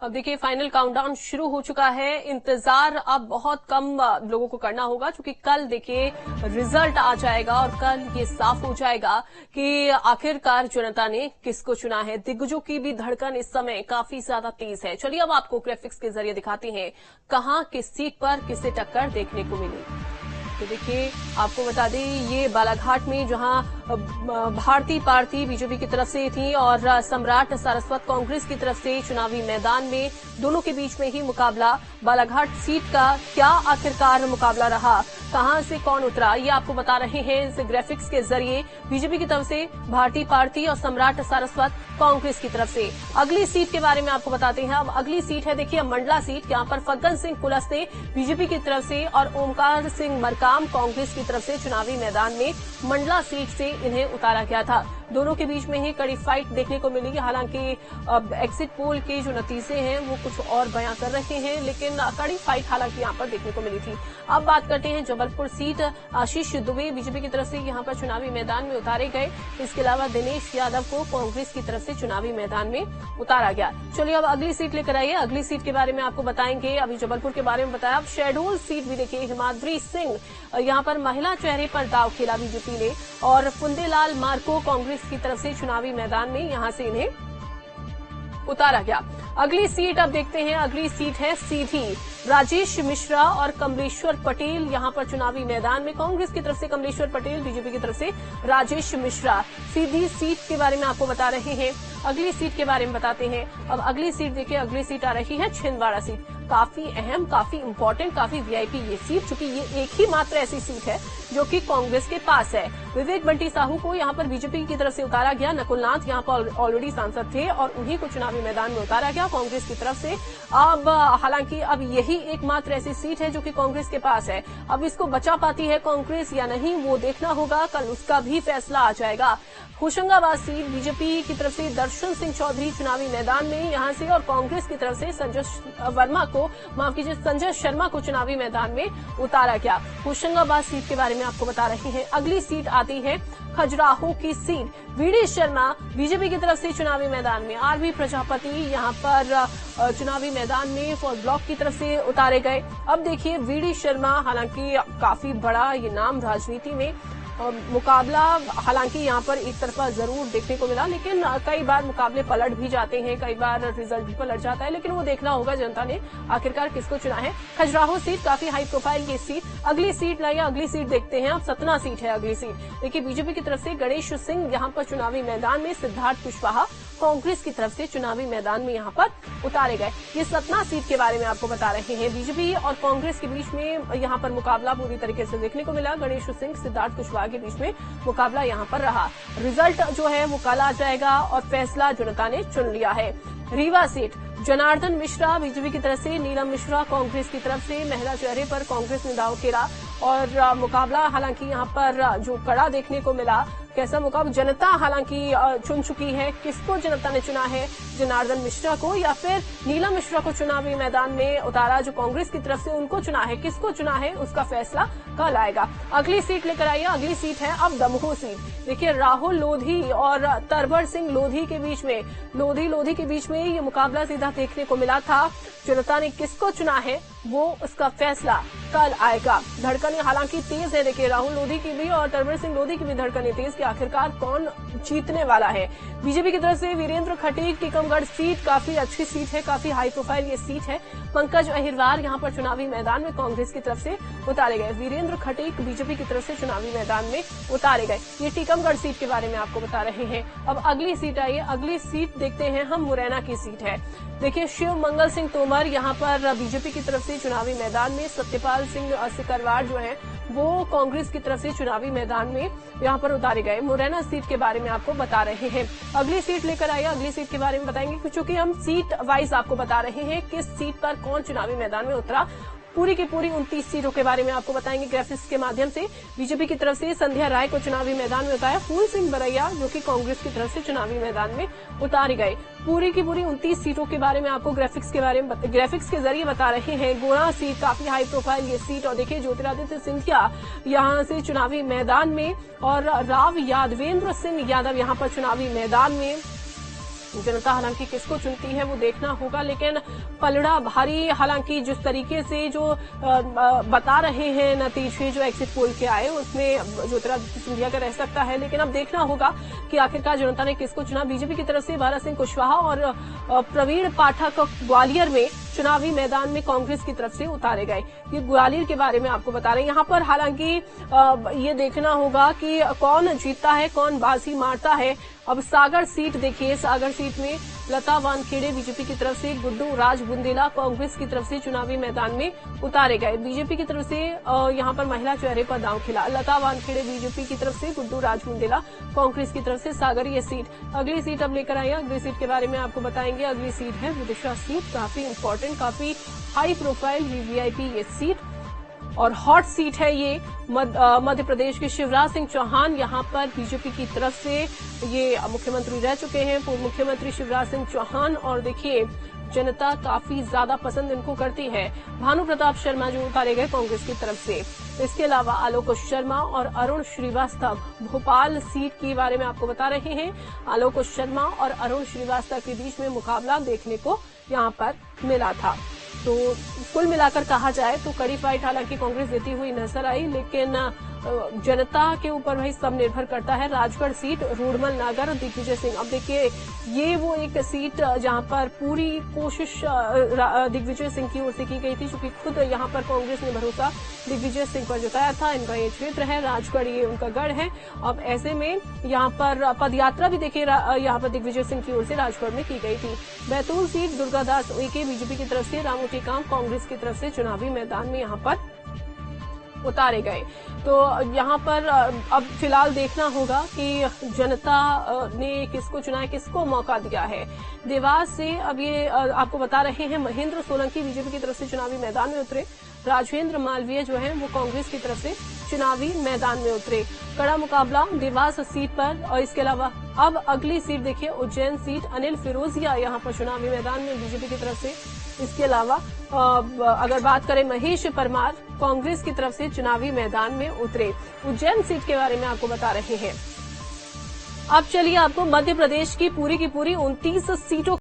अब देखिए final countdown शुरू हो चुका है। इंतजार अब बहुत कम लोगों को करना होगा, क्योंकि कल देखिए रिजल्ट आ जाएगा और कल ये साफ हो जाएगा कि आखिरकार जनता ने किसको चुना है। दिग्गजों की भी धड़कन इस समय काफी ज्यादा तेज है। चलिए अब आपको ग्राफिक्स के जरिए दिखाते हैं कहां किस सीट पर किसे टक्कर देखने को मिली। तो देखिए आपको बता दें, ये बालाघाट में जहां भारती पार्थी बीजेपी की तरफ से थी और सम्राट सारस्वत कांग्रेस की तरफ से चुनावी मैदान में दोनों के बीच में ही मुकाबला। बालाघाट सीट का क्या आखिरकार मुकाबला रहा, कहां से कौन उतरा, ये आपको बता रहे हैं इस ग्राफिक्स के जरिए। बीजेपी की तरफ से भारती पार्थी और सम्राट सारस्वत कांग्रेस की तरफ से। अगली सीट के बारे में आपको बताते हैं। अब अगली सीट है देखिए मंडला सीट। यहां पर फग्गन सिंह कुलस्ते बीजेपी की तरफ से और ओमकार सिंह मरकाम कांग्रेस की तरफ से चुनावी मैदान में मंडला सीट से इन्हें उतारा गया था। दोनों के बीच में ही कड़ी फाइट देखने को मिली। हालांकि एग्जिट पोल के जो नतीजे हैं वो कुछ और बयां कर रहे हैं, लेकिन कड़ी फाइट हालांकि यहां पर देखने को मिली थी। अब बात करते हैं जबलपुर सीट। आशीष दुबे बीजेपी की तरफ से यहां पर चुनावी मैदान में उतारे गए। इसके अलावा दिनेश यादव को कांग्रेस की तरफ से चुनावी मैदान में उतारा गया। चलिए अब अगली सीट लेकर आइए। अगली सीट के बारे में आपको बताएंगे। अभी जबलपुर के बारे में बताया। अब शहडोल सीट भी देखिए हिमाद्री सिंह यहां पर महिला चेहरे पर दाव खेला बीजेपी ने और फुंदेलाल मार्को कांग्रेस की तरफ से चुनावी मैदान में यहां से इन्हें उतारा गया। अगली सीट अब देखते हैं। अगली सीट है सीधी। राजेश मिश्रा और कमलेश्वर पटेल यहां पर चुनावी मैदान में। कांग्रेस की तरफ से कमलेश्वर पटेल, बीजेपी की तरफ से राजेश मिश्रा। सीधी सीट के बारे में आपको बता रहे हैं। अगली सीट के बारे में बताते हैं। अब अगली सीट देखिए, अगली सीट आ रही है छिंदवाड़ा सीट। काफी अहम, काफी इंपॉर्टेंट, काफी वीआईपी ये सीट, चूंकि ये एक ही मात्र ऐसी सीट है जो कि कांग्रेस के पास है। विवेक बंटी साहू को यहां पर बीजेपी की तरफ से उतारा गया। नकुल नाथ यहां पर ऑलरेडी सांसद थे और उन्हीं को चुनावी मैदान में उतारा गया कांग्रेस की तरफ से। अब हालांकि अब यही एकमात्र ऐसी सीट है जो कि कांग्रेस के पास है। अब इसको बचा पाती है कांग्रेस या नहीं, वो देखना होगा। कल उसका भी फैसला आ जाएगा। होशंगाबाद सीट बीजेपी की तरफ से दर्शन सिंह चौधरी चुनावी मैदान में यहां से और कांग्रेस की तरफ से संजय शर्मा को चुनावी मैदान में उतारा गया। होशंगाबाद सीट के बारे में आपको बता रहे हैं। अगली सीट आती है खजुराहो की सीट। वीडी शर्मा बीजेपी की तरफ से चुनावी मैदान में। आरबी प्रजापति यहां पर चुनावी मैदान में फॉर ब्लॉक की तरफ से उतारे गए। अब देखिए वीडी शर्मा, हालांकि काफी बड़ा ये नाम राजनीति में मुकाबला, हालांकि यहां पर एक तरफा जरूर देखने को मिला, लेकिन कई बार मुकाबले पलट भी जाते हैं, कई बार रिजल्ट भी पलट जाता है, लेकिन वो देखना होगा जनता ने आखिरकार किसको चुना है। खजुराहो सीट काफी हाई प्रोफाइल ये सीट। अगली सीट लाइए, अगली सीट देखते हैं। अब सतना सीट है अगली सीट। देखिए बीजेपी की तरफ से गणेश सिंह यहां पर चुनावी मैदान में। सिद्धार्थ कुशवाहा कांग्रेस की तरफ से चुनावी मैदान में यहां पर उतारे गए। ये सतना सीट के बारे में आपको बता रहे हैं। बीजेपी और कांग्रेस के बीच में यहां पर मुकाबला पूरी तरीके से देखने को मिला। गणेश सिंह, सिद्धार्थ कुशवाहा के बीच में मुकाबला यहां पर रहा। रिजल्ट जो है वो कल आ जाएगा और फैसला जनता ने चुन लिया है। रीवा सीट जनार्दन मिश्रा बीजेपी की तरफ से, नीलम मिश्रा कांग्रेस की तरफ से। महिला चेहरे पर कांग्रेस ने दाव खेला और मुकाबला हालांकि यहां पर जो कड़ा देखने को मिला, कैसा मुकाबला, जनता हालांकि चुन चुकी है। किसको जनता ने चुना है, जनार्दन मिश्रा को या फिर नीलम मिश्रा को चुनावी मैदान में उतारा जो कांग्रेस की तरफ से उनको चुना है, किसको चुना है उसका फैसला कल आएगा। अगली सीट लेकर आइए। अगली सीट है अब दमोह सीट। देखिए राहुल लोधी और तरवर सिंह लोधी के बीच में, लोधी के बीच में ये मुकाबला सीधा देखने को मिला था। जनता ने किसको चुना है वो उसका फैसला कल आएगा। धड़कनें हालांकि तेज है। देखिए राहुल लोधी की भी और तरवर सिंह लोधी की भी धड़कनें तेज कि आखिरकार कौन जीतने वाला है। बीजेपी की तरफ से वीरेंद्र खटीक टीकमगढ़ सीट काफी अच्छी सीट है, काफी हाई प्रोफाइल ये सीट है। पंकज अहिरवार यहां पर चुनावी मैदान में कांग्रेस की तरफ से उतारे गए। वीरेंद्र खटीक बीजेपी की तरफ से चुनावी मैदान में उतारे गए। ये टीकमगढ़ सीट के बारे में आपको बता रहे हैं। अब अगली सीट आइए। अगली सीट देखते हैं हम, मुरैना की सीट है। देखिए शिव मंगल सिंह तोमर यहां पर बीजेपी की तरफ से चुनावी मैदान में। सत्यपाल सिंह सिकरवार जो है वो कांग्रेस की तरफ से चुनावी मैदान में यहां पर उतारे गए। मुरैना सीट के बारे में आपको बता रहे हैं। अगली सीट लेकर आइए। अगली सीट के बारे में बताएंगे, क्योंकि हम सीट वाइज आपको बता रहे हैं किस सीट पर कौन चुनावी मैदान में उतरा। पूरी की पूरी 29 सीटों के बारे में आपको बताएंगे ग्राफिक्स के माध्यम से। बीजेपी की तरफ से संध्या राय को चुनावी मैदान में उतारा। फूल सिंह बरैया जो कि कांग्रेस की तरफ से चुनावी मैदान में उतारे गए। पूरी की पूरी 29 सीटों के बारे में आपको ग्राफिक्स के जरिए बता रहे हैं। गुणा सीट काफी हाई प्रोफाइल ये सीट और देखिए ज्योतिरादित्य सिंधिया यहां से चुनावी मैदान में और राव यादवेंद्र सिंह यादव यहां पर चुनावी मैदान में। जनता हालांकि किसको चुनती है वो देखना होगा, लेकिन पलड़ा भारी हालांकि जिस तरीके से जो बता रहे हैं नतीजे जो एग्जिट पोल के आए उसमें ज्योतिरादित्य सिंधिया का रह सकता है, लेकिन अब देखना होगा कि आखिरकार जनता ने किसको चुना। बीजेपी की तरफ से भारत सिंह कुशवाहा और प्रवीण पाठक ग्वालियर में चुनावी मैदान में कांग्रेस की तरफ से उतारे गए। ये ग्वालियर के बारे में आपको बता रहे हैं। यहाँ पर हालांकि ये देखना होगा कि कौन जीतता है, कौन बाजी मारता है। अब सागर सीट देखिए, सागर सीट में लता वानखेड़े बीजेपी की तरफ से, गुड्डू राज बुंदेला कांग्रेस की तरफ से चुनावी मैदान में उतारे गए। बीजेपी की तरफ से यहाँ पर महिला चेहरे पर दांव खिला। लता वानखेड़े बीजेपी की तरफ से, गुड्डू राज बुंदेला कांग्रेस की तरफ से सागर ये सीट। अगली सीट अब लेकर आए, अगली सीट के बारे में आपको बताएंगे। अगली सीट है विदिशा सीट, काफी इंपॉर्टेंट, काफी हाई प्रोफाइल वीवीआईपी ये सीट और हॉट सीट है ये। मध्य प्रदेश के शिवराज सिंह चौहान यहाँ पर बीजेपी की तरफ से ये मुख्यमंत्री रह चुके हैं, पूर्व मुख्यमंत्री शिवराज सिंह चौहान, और देखिए जनता काफी ज्यादा पसंद इनको करती है। भानु प्रताप शर्मा जो उतारे गए कांग्रेस की तरफ से। इसके अलावा आलोक शर्मा और अरुण श्रीवास्तव भोपाल सीट के बारे में आपको बता रहे हैं। आलोक शर्मा और अरुण श्रीवास्तव के बीच में मुकाबला देखने को यहाँ पर मिला था। तो कुल मिलाकर कहा जाए तो कड़ी फाइट हालांकि कांग्रेस देती हुई नजर आई, लेकिन जनता के ऊपर भाई सब निर्भर करता है। राजगढ़ सीट रूडमल नागर दिग्विजय सिंह। अब देखिए ये वो एक सीट जहां पर पूरी कोशिश दिग्विजय सिंह की ओर से की गई थी, क्योंकि खुद यहां पर कांग्रेस ने भरोसा दिग्विजय सिंह पर जताया था। इनका ये क्षेत्र है राजगढ़, ये उनका गढ़ है। अब ऐसे में यहां पर पदयात्रा भी देखिए यहां पर दिग्विजय सिंह की ओर से राजगढ़ में की गई थी। बैतूल सीट दुर्गादास उइके बीजेपी की तरफ से, रामू टेकाम कांग्रेस की तरफ से चुनावी मैदान में यहां पर उतारे गए। तो यहाँ पर अब फिलहाल देखना होगा कि जनता ने किसको चुना है, किसको मौका दिया है। देवास से अब ये आपको बता रहे हैं महेंद्र सोलंकी बीजेपी की तरफ से चुनावी मैदान में उतरे। राजेंद्र मालवीय जो है वो कांग्रेस की तरफ से चुनावी मैदान में उतरे। कड़ा मुकाबला देवास सीट पर। और इसके अलावा अब अगली सीट देखिए उज्जैन सीट, अनिल फिरोजिया यहाँ पर चुनावी मैदान में बीजेपी की तरफ से। इसके अलावा अगर बात करें महेश परमार कांग्रेस की तरफ से चुनावी मैदान में उतरे। उज्जैन सीट के बारे में आपको बता रहे हैं। अब चलिए आपको मध्य प्रदेश की पूरी 29 सीटों